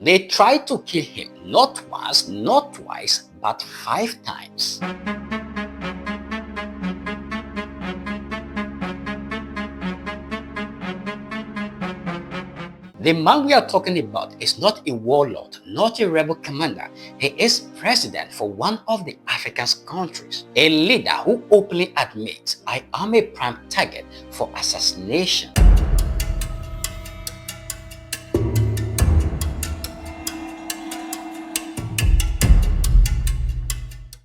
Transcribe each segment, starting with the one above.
They tried to kill him not once, not twice, but 5 times. The man we are talking about is not a warlord, not a rebel commander. He is president for one of the African countries, a leader who openly admits, "I am a prime target for assassination."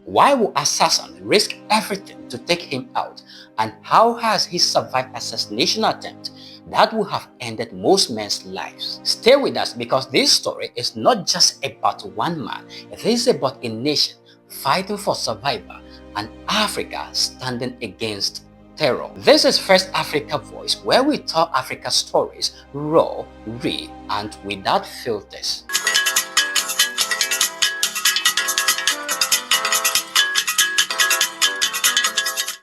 Why would Hassan risk everything to take him out? And how has he survived assassination attempt that would have ended most men's lives? Stay with us, because this story is not just about one man. It is about a nation fighting for survival and Africa standing against terror. This is First Africa Voice, where we tell Africa stories raw, real, and without filters.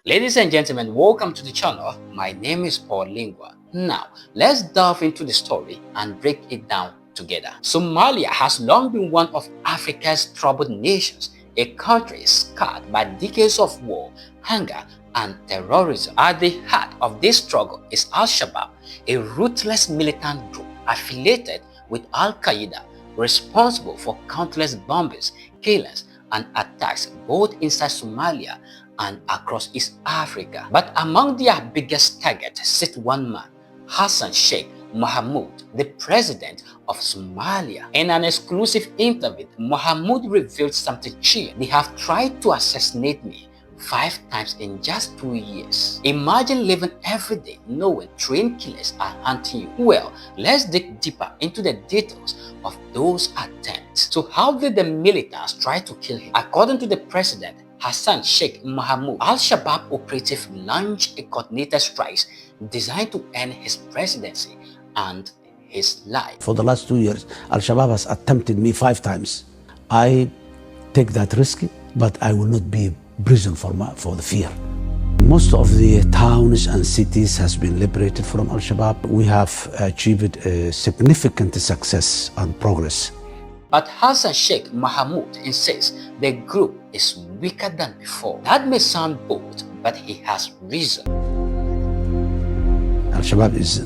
Ladies and gentlemen, welcome to the channel. My name is Paul Lingua. Now, let's delve into the story and break it down together. Somalia has long been one of Africa's troubled nations, a country scarred by decades of war, hunger, and terrorism. At the heart of this struggle is Al-Shabab, a ruthless militant group affiliated with Al-Qaeda, responsible for countless bombings, killings, and attacks both inside Somalia and across East Africa. But among their biggest targets sits one man, Hassan Sheikh Mohamud, the president of Somalia. In an exclusive interview, Mohamud revealed something chilling. "They have tried to assassinate me 5 times in just 2 years. Imagine living every day knowing trained killers are hunting you." Well, let's dig deeper into the details of those attempts. So how did the militants try to kill him? According to the president, Hassan Sheikh Mohamud, Al-Shabab operative launched a coordinated strikes designed to end his presidency and his life. For the last 2 years, Al-Shabab has attempted me 5 times. I take that risk, but I will not be prison for the fear. Most of the towns and cities has been liberated from Al-Shabab. We have achieved a significant success and progress. But Hassan Sheikh Mohamud insists the group is weaker than before. That may sound bold, but he has reason. Al-Shabab is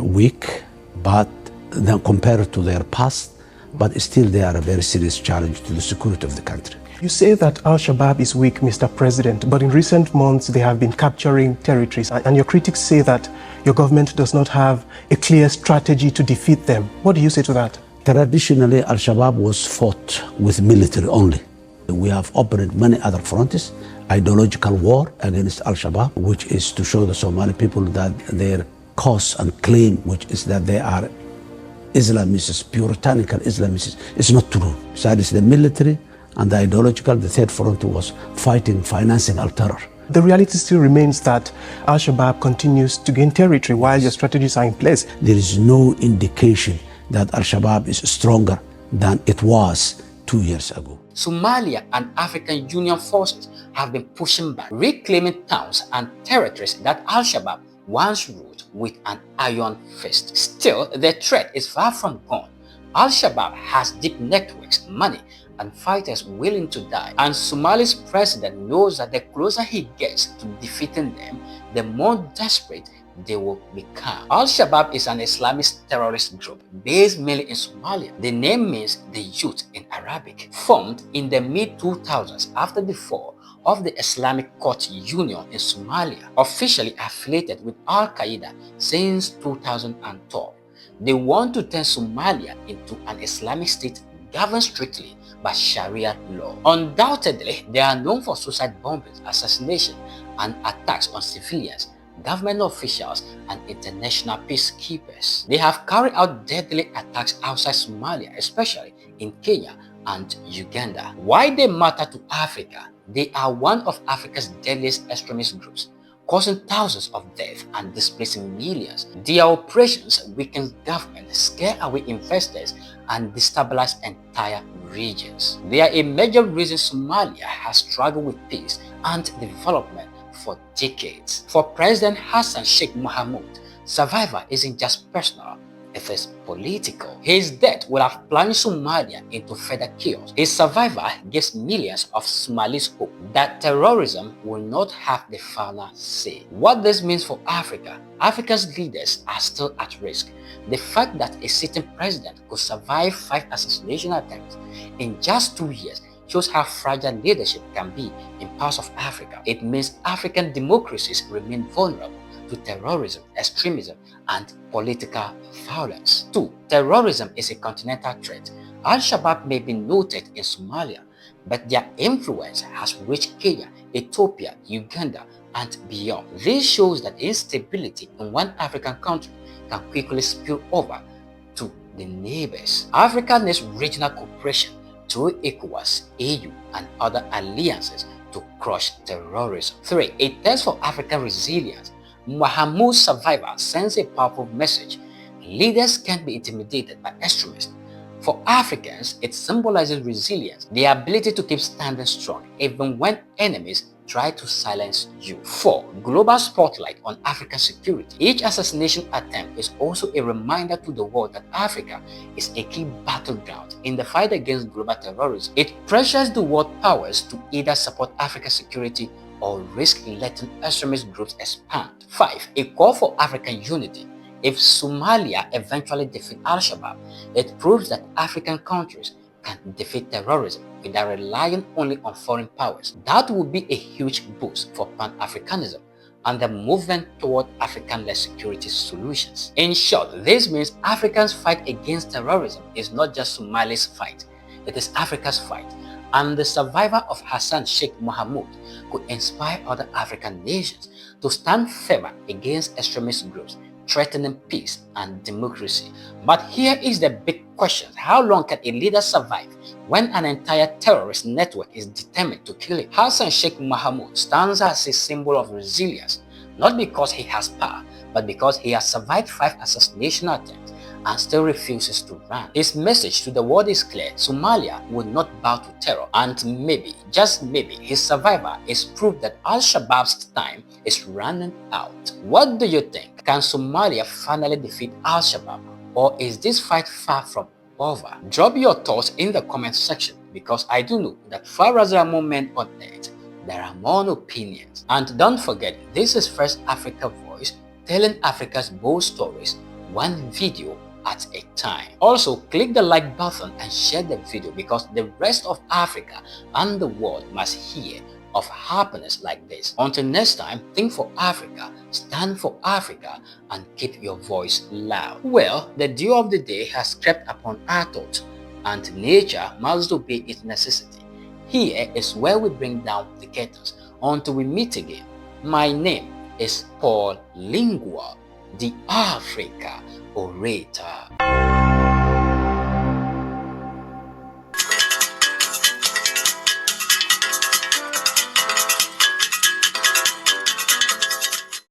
weak, but then compared to their past, but still they are a very serious challenge to the security of the country. You say that Al-Shabab is weak, Mr. President, but in recent months they have been capturing territories, and your critics say that your government does not have a clear strategy to defeat them. What do you say to that? Traditionally, Al-Shabaab was fought with military only. We have opened many other fronts, ideological war against Al-Shabaab, which is to show the Somali people that their cause and claim, which is that they are Islamists, puritanical Islamists, is not true. Besides the military and the ideological, the third front was fighting, financing al-terror. The reality still remains that Al-Shabaab continues to gain territory while your strategies are in place. There is no indication that Al-Shabaab is stronger than it was 2 years ago. Somalia and African Union forces have been pushing back, reclaiming towns and territories that Al-Shabaab once ruled with an iron fist. Still, the threat is far from gone. Al-Shabaab has deep networks, money, and fighters willing to die. And Somalia's president knows that the closer he gets to defeating them, the more desperate they will become. Al-Shabab is an Islamist terrorist group based mainly in Somalia. The name means the youth in Arabic. Formed in the mid-2000s after the fall of the Islamic Court Union in Somalia, officially affiliated with Al-Qaeda since 2012. They want to turn Somalia into an Islamic state governed strictly by Sharia law. Undoubtedly, they are known for suicide bombings, assassination, and attacks on civilians, government officials, and international peacekeepers. They have carried out deadly attacks outside Somalia, especially in Kenya and Uganda. Why they matter to Africa? They are one of Africa's deadliest extremist groups, causing thousands of deaths and displacing millions. Their operations weaken government, scare away investors, and destabilize entire regions. They are a major reason Somalia has struggled with peace and development for decades. For President Hassan Sheikh Mohamud, survival isn't just personal, it is political. His death would have plunged Somalia into further chaos. His survival gives millions of Somalis hope that terrorism will not have the final say. What this means for Africa: Africa's leaders are still at risk. The fact that a sitting president could survive 5 assassination attempts in just 2 years shows how fragile leadership can be in parts of Africa. It means African democracies remain vulnerable to terrorism, extremism, and political violence. 2. Terrorism is a continental threat. Al-Shabab may be noted in Somalia, but their influence has reached Kenya, Ethiopia, Uganda, and beyond. This shows that instability in one African country can quickly spill over to the neighbors. Africa needs regional cooperation through ECOWAS, AU, and other alliances to crush terrorism. 3. A test for African resilience. Mohamud's survival sends a powerful message. Leaders can't be intimidated by extremists. For Africans, it symbolizes resilience, the ability to keep standing strong even when enemies try to silence you. 4. Global spotlight on African security. Each assassination attempt is also a reminder to the world that Africa is a key battleground in the fight against global terrorism. It pressures the world powers to either support Africa's security or risk letting extremist groups expand. 5. A call for African unity. If Somalia eventually defeats Al-Shabab, it proves that African countries can defeat terrorism without relying only on foreign powers. That would be a huge boost for Pan-Africanism and the movement toward African-led security solutions. In short, this means Africans' fight against terrorism is not just Somalia's fight, it is Africa's fight. And the survival of Hassan Sheikh Mohamud could inspire other African nations to stand firmer against extremist groups threatening peace and democracy. But here is the big question: how long can a leader survive when an entire terrorist network is determined to kill him? Hassan Sheikh Mohamud stands as a symbol of resilience, not because he has power, but because he has survived 5 assassination attempts and still refuses to run. His message to the world is clear: Somalia will not bow to terror, and maybe, just maybe, his survival is proof that Al-Shabaab's time is running out. What do you think? Can Somalia finally defeat Al-Shabaab, or is this fight far from over? Drop your thoughts in the comment section, because I do know that far as there are more men on earth, there are more opinions. And don't forget, this is First Africa Voice, telling Africa's bold stories, one video at a time. Also, click the like button and share the video, because the rest of Africa and the world must hear of happiness like this. Until next time, think for Africa, stand for Africa, and keep your voice loud. Well, the dew of the day has crept upon our thoughts, and nature must obey its necessity. Here is where we bring down the curtains. Until we meet again, my name is Paul Lingua, the Africa Orator.